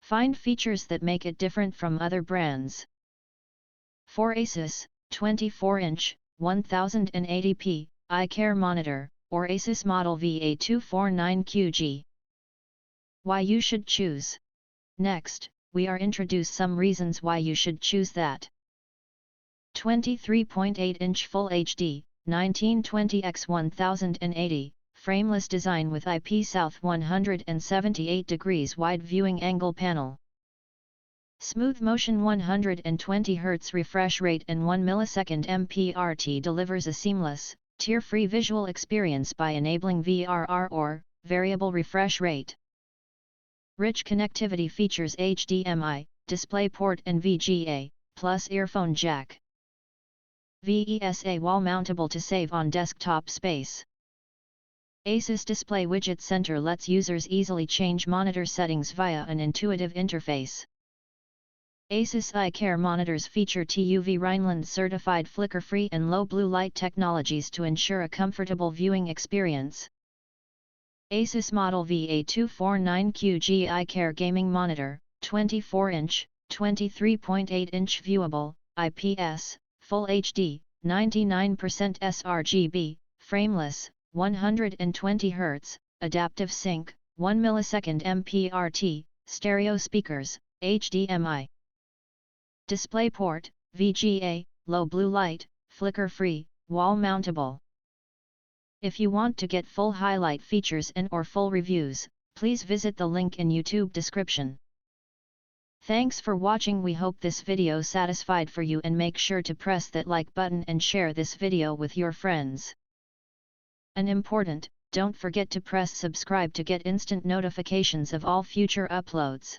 Find features that make it different from other brands. For ASUS, 24-inch, 1080p, eye care monitor, or ASUS model VA249QG. Why you should choose. Next, we are introduce some reasons why you should choose that. 23.8-inch Full HD, 1920x1080, frameless design with IP South 178 degrees wide viewing angle panel. Smooth motion 120 Hz refresh rate and 1 millisecond MPRT delivers a seamless, tear-free visual experience by enabling VRR or variable refresh rate. Rich connectivity features HDMI, DisplayPort and VGA, plus earphone jack. VESA wall mountable to save on desktop space. ASUS Display Widget Center lets users easily change monitor settings via an intuitive interface. ASUS eye care monitors feature TUV Rhineland certified flicker-free and low blue light technologies to ensure a comfortable viewing experience. ASUS model VA249QG eye care gaming monitor, 24-inch, 23.8-inch viewable, IPS, Full HD, 99% sRGB, frameless, 120 Hz, adaptive sync, 1 millisecond MPRT, stereo speakers, HDMI. DisplayPort, VGA, low blue light, flicker-free, wall mountable. If you want to get full highlight features and/or full reviews, please visit the link in YouTube description. Thanks for watching. We hope this video satisfied for you, and make sure to press that like button and share this video with your friends. And important, don't forget to press subscribe to get instant notifications of all future uploads.